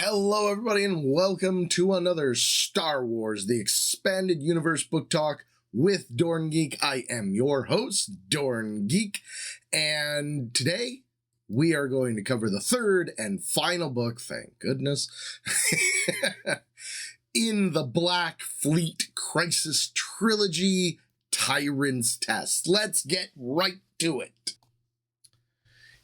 Hello, everybody, and welcome to another Star Wars, the Expanded Universe Book Talk with Dorn Geek. I am your host, Dorn Geek, and today we are going to cover the third and final book, thank goodness, in the Black Fleet Crisis Trilogy, Tyrants Test. Let's get right to it.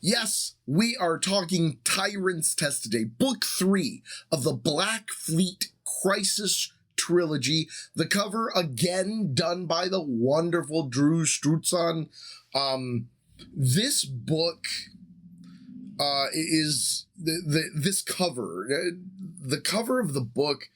Yes, we are talking Tyrants Test today, Book 3 of the Black Fleet Crisis Trilogy. The cover, again, done by the wonderful Drew Struzan. This book is, this cover, the cover of the book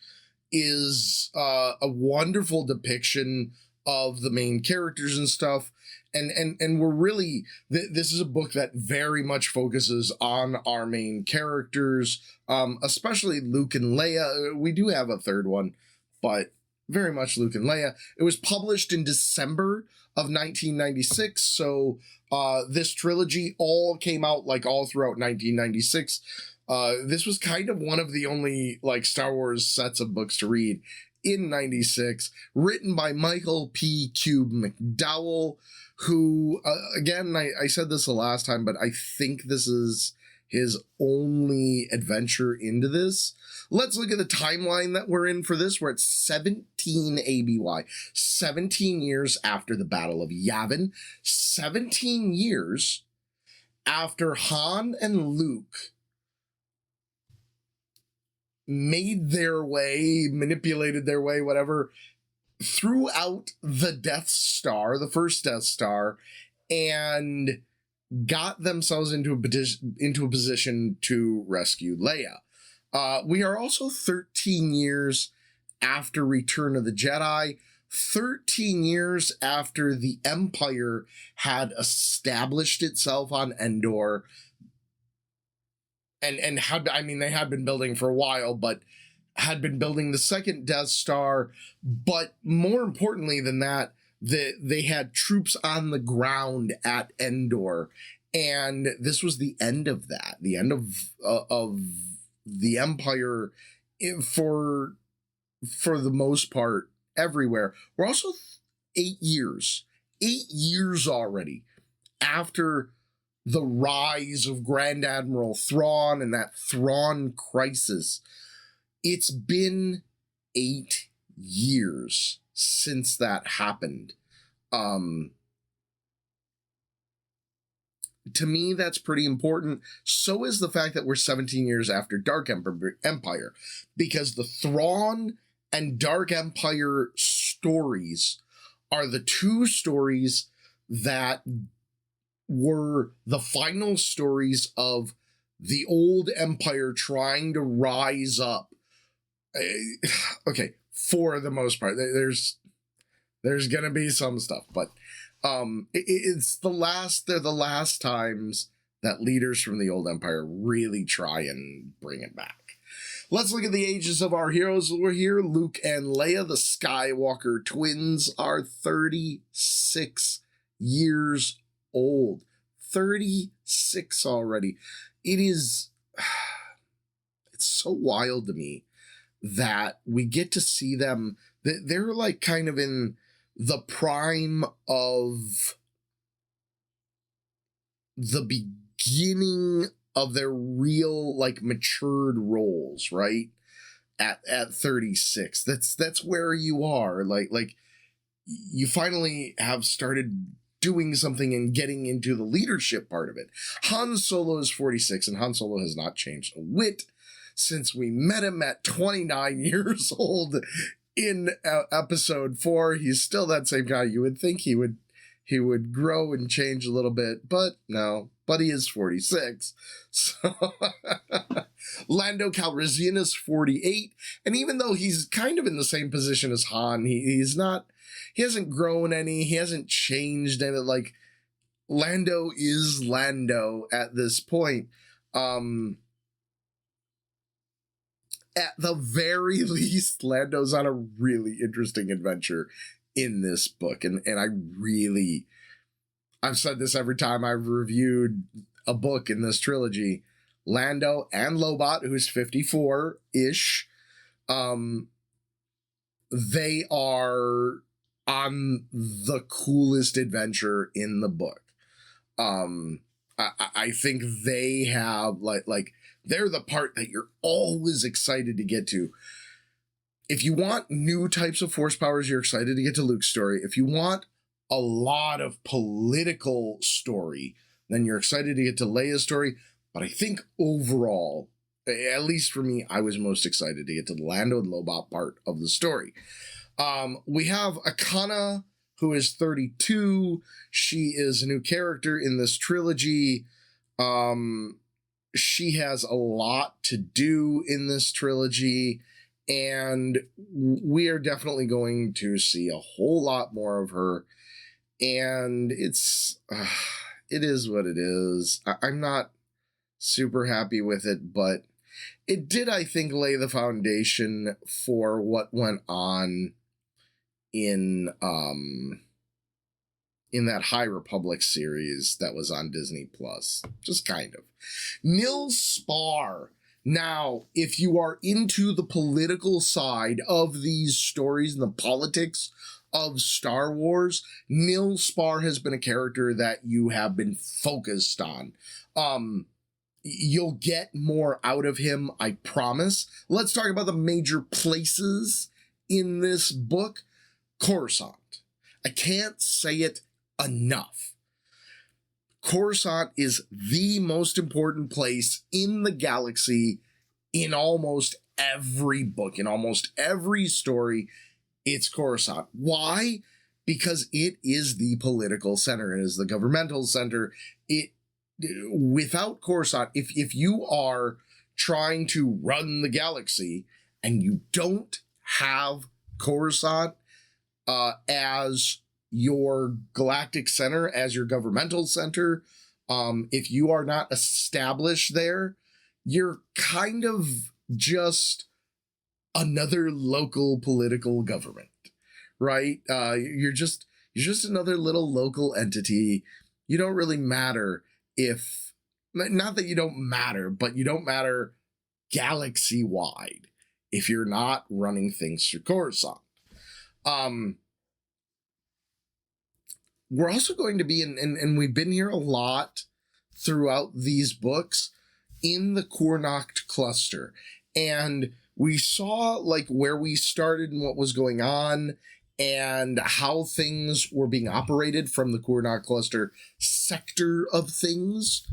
is a wonderful depiction of the main characters and stuff. And we're really, this is a book that very much focuses on our main characters, especially Luke and Leia. We do have a third one, but very much Luke and Leia. It was published in December of 1996, so this trilogy all came out like all throughout 1996. This was kind of one of the only like Star Wars sets of books to read in 96, written by Michael P. Cube McDowell, who, again, I said this the last time, but I think this is his only adventure into this. Let's look at the timeline that we're in for this. We're at 17 ABY, 17 years after the Battle of Yavin, 17 years after Han and Luke made their way, manipulated their way, whatever, throughout the Death Star, the first Death Star, and got themselves into a position to rescue Leia. We are also 13 years after Return of the Jedi, 13 years after the Empire had established itself on Endor, and had, I mean, they had been building for a while, but had been building the second Death Star, but more importantly than that, they had troops on the ground at Endor, and this was the end of that, the end of the Empire for the most part everywhere. We're also 8 years already after the rise of Grand Admiral Thrawn and that Thrawn crisis. It's been 8 years since that happened. To me, that's pretty important. So is the fact that we're 17 years after Dark Empire, because the Thrawn and Dark Empire stories are the two stories that were the final stories of the old Empire trying to rise up. Okay, for the most part, there's gonna be some stuff, but it's they're the last times that leaders from the old Empire really try and bring it back. Let's look at the ages of our heroes. We're here. Luke and Leia, the Skywalker twins, are 36 years old. 36 already. It's so wild to me that we get to see them. They're like kind of in the prime of the beginning of their real like matured roles, right? At 36. That's where you are. Like you finally have started doing something and getting into the leadership part of it. Han Solo is 46, and Han Solo has not changed a whit since we met him at 29 years old in episode 4. He's still that same guy. You would think he would grow and change a little bit, but no. But he is 46. So Lando Calrissian is 48, and even though he's kind of in the same position as Han, he hasn't grown any, he hasn't changed any. Like, Lando is Lando at this point. At the very least, Lando's on a really interesting adventure in this book, and I've said this every time I've reviewed a book in this trilogy. Lando and Lobot, who's 54-ish, they are on the coolest adventure in the book. I think they have like they're the part that you're always excited to get to. If you want new types of force powers, you're excited to get to Luke's story. If you want a lot of political story, then you're excited to get to Leia's story. But I think overall, at least for me, I was most excited to get to the Lando and Lobot part of the story. We have Akana, who is 32. She is a new character in this trilogy. She has a lot to do in this trilogy, and we are definitely going to see a whole lot more of her. And it is what it is. I'm not super happy with it, but it did, I think, lay the foundation for what went on in that High Republic series that was on Disney Plus. Just kind of. Nil Spar. Now, if you are into the political side of these stories and the politics of Star Wars, Nil Spar has been a character that you have been focused on. You'll get more out of him, I promise. Let's talk about the major places in this book. Coruscant. I can't say it enough. Coruscant is the most important place in the galaxy in almost every book, in almost every story. It's Coruscant. Why? Because it is the political center. It is the governmental center. Without Coruscant, if you are trying to run the galaxy and you don't have Coruscant as your galactic center, as your governmental center, if you are not established there, you're kind of just another local political government, right? You're just another little local entity. You don't really matter if, not that you don't matter, but you don't matter galaxy wide if you're not running things through Coruscant. We're also going to be and we've been here a lot throughout these books, in the Kurnocht cluster. And we saw like where we started and what was going on and how things were being operated from the Kurnocht cluster sector of things.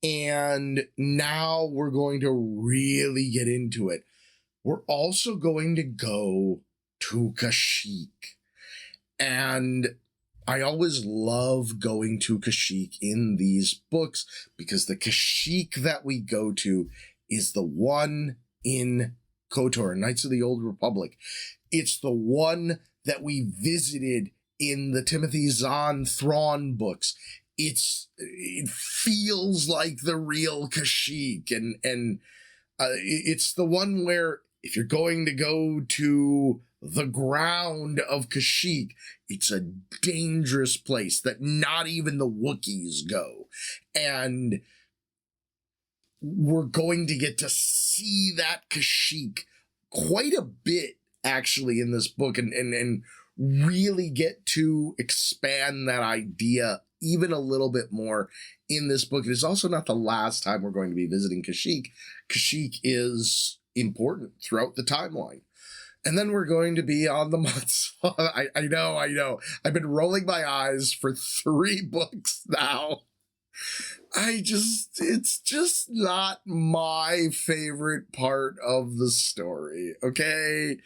And now we're going to really get into it. We're also going to go to Kashyyyk. And I always love going to Kashyyyk in these books because the Kashyyyk that we go to is the one in KOTOR, Knights of the Old Republic. It's the one that we visited in the Timothy Zahn Thrawn books. It feels like the real Kashyyyk, and it's the one where if you're going to go to the ground of Kashyyyk, it's a dangerous place that not even the Wookiees go. And we're going to get to see that Kashyyyk quite a bit, actually, in this book, and really get to expand that idea even a little bit more in this book. It is also not the last time we're going to be visiting Kashyyyk. Kashyyyk is important throughout the timeline. And then we're going to be on the Mudslot. I know. I've been rolling my eyes for 3 books now. It's just not my favorite part of the story, okay?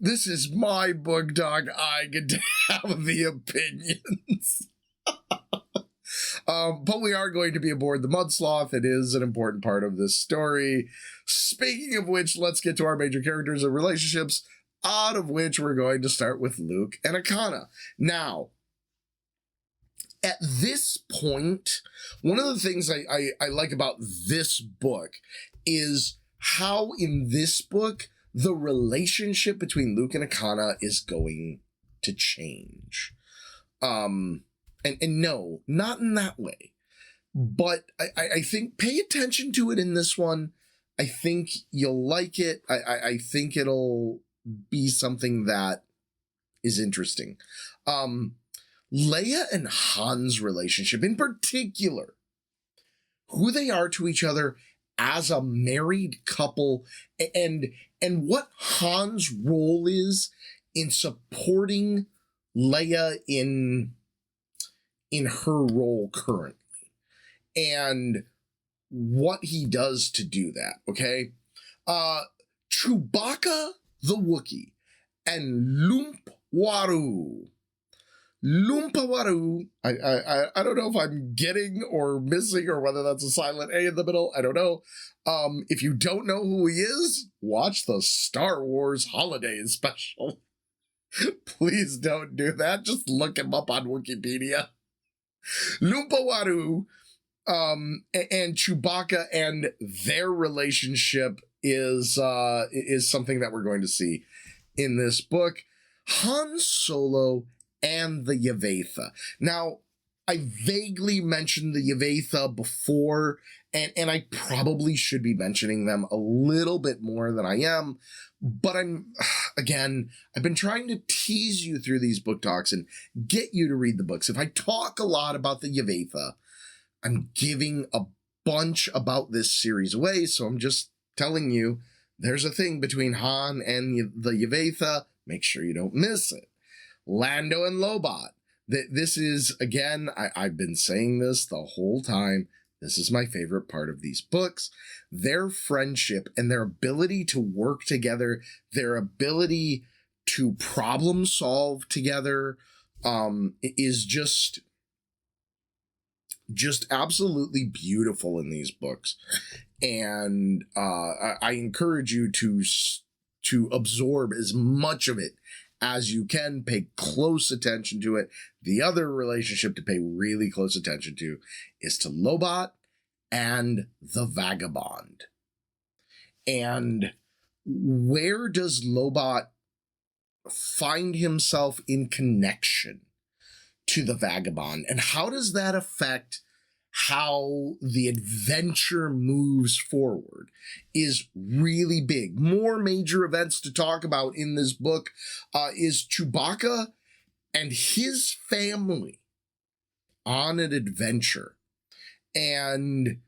This is my book, dog. I get to have the opinions. But we are going to be aboard the Mudsloth. It is an important part of this story. Speaking of which, let's get to our major characters and relationships, out of which we're going to start with Luke and Akana. Now, at this point, one of the things I like about this book is how in this book, the relationship between Luke and Akana is going to change. And no, not in that way. But I think pay attention to it in this one. I think you'll like it. I think it'll be something that is interesting. Leia and Han's relationship, in particular, who they are to each other as a married couple, and what Han's role is in supporting Leia in her role currently, and what he does to do that. Okay, Chewbacca the Wookiee and Lumpwaru. Lumpawaru. I don't know if I'm getting or missing or whether that's a silent A in the middle. I don't know. If you don't know who he is, watch the Star Wars Holiday Special. Please don't do that. Just look him up on Wikipedia. Lumpawaru and Chewbacca and their relationship is something that we're going to see in this book. Han Solo and the Yavetha. Now, I vaguely mentioned the Yavetha before, and I probably should be mentioning them a little bit more than I am, but I've been trying to tease you through these book talks and get you to read the books. If I talk a lot about the Yavetha, I'm giving a bunch about this series away, so I'm just telling you there's a thing between Han and the Yavetha. Make sure you don't miss it. Lando and Lobot. This is, again, I've been saying this the whole time. This is my favorite part of these books. Their friendship and their ability to work together, their ability to problem solve together, is just absolutely beautiful in these books. And I encourage you to absorb as much of it as you can. Pay close attention to it. The other relationship to pay really close attention to is to Lobot and the Vagabond. And where does Lobot find himself in connection to the Vagabond, and how does that affect how the adventure moves forward is really big. More major events to talk about in this book is Chewbacca and his family on an adventure. And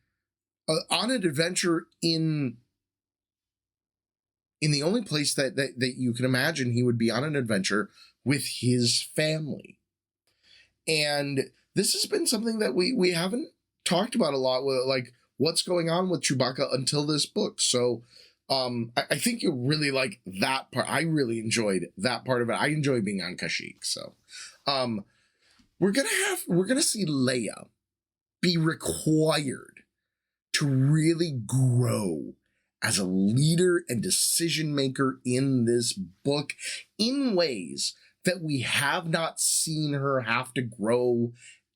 on an adventure in the only place that you can imagine he would be on an adventure with his family. And this has been something that we haven't talked about a lot, with like what's going on with Chewbacca until this book. So I think you'll really like that part. I really enjoyed that part of it. I enjoy being on Kashyyyk. So we're gonna see Leia be required to really grow as a leader and decision maker in this book in ways that we have not seen her have to grow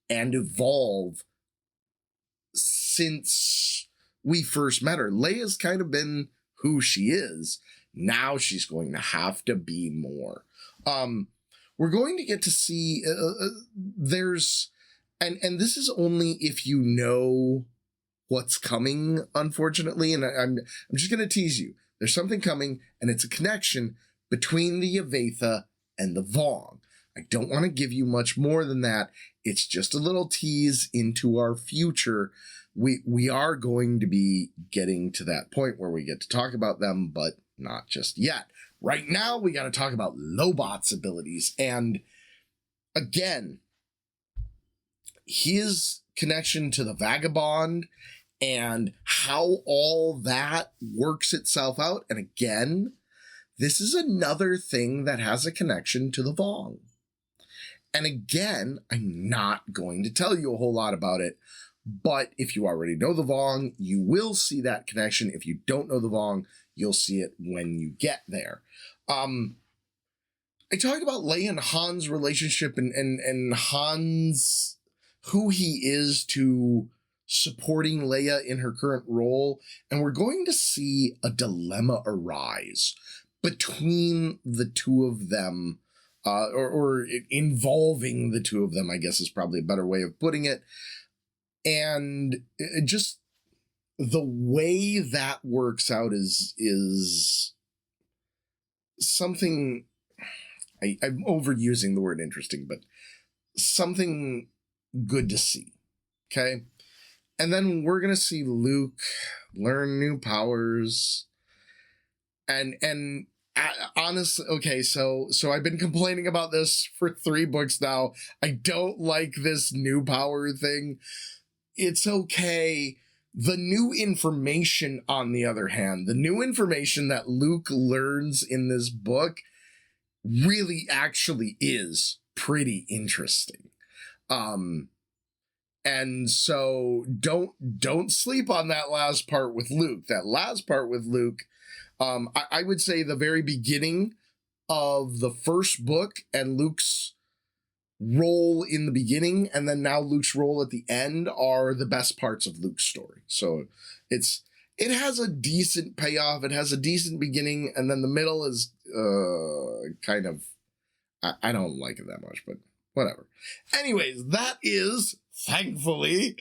and evolve since we first met her. Leia's kind of been who she is. Now she's going to have to be more. We're going to get to see there's, and this is only if you know what's coming, unfortunately, and I'm just going to tease you. There's something coming, and it's a connection between the Yavetha and the Vong. I don't want to give you much more than that. It's just a little tease into our future. We are going to be getting to that point where we get to talk about them, but not just yet. Right now, we got to talk about Lobot's abilities. And again, his connection to the Vagabond and how all that works itself out. And again, this is another thing that has a connection to the Vong. And again, I'm not going to tell you a whole lot about it, but if you already know the Vong, you will see that connection. If you don't know the Vong, you'll see it when you get there. I talked about Leia and Han's relationship and Han's, who he is to supporting Leia in her current role, and we're going to see a dilemma arise between the two of them, or involving the two of them, I guess is probably a better way of putting it. And just the way that works out is something. I'm overusing the word interesting, but something good to see. Okay. And then we're going to see Luke learn new powers. And honestly, okay, so I've been complaining about this for 3 books now. I don't like this new power thing. It's okay. The new information, on the other hand, the new information that Luke learns in this book really actually is pretty interesting. And so don't sleep on that last part with Luke. That last part with Luke, I would say the very beginning of the first book and Luke's role in the beginning, and then now Luke's role at the end, are the best parts of Luke's story. So it has a decent payoff, it has a decent beginning, and then the middle is kind of, I don't like it that much, but whatever. Anyways, that is, thankfully,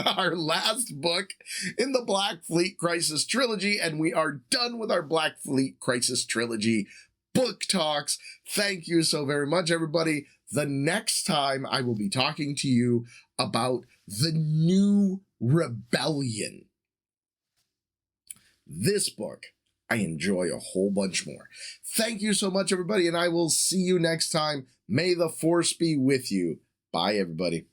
our last book in the Black Fleet Crisis trilogy, and we are done with our Black Fleet Crisis trilogy book talks. Thank you so very much, everybody. The next time I will be talking to you about the New Rebellion. This book I enjoy a whole bunch more. Thank you so much, everybody, and I will see you next time. May the Force be with you. Bye, everybody.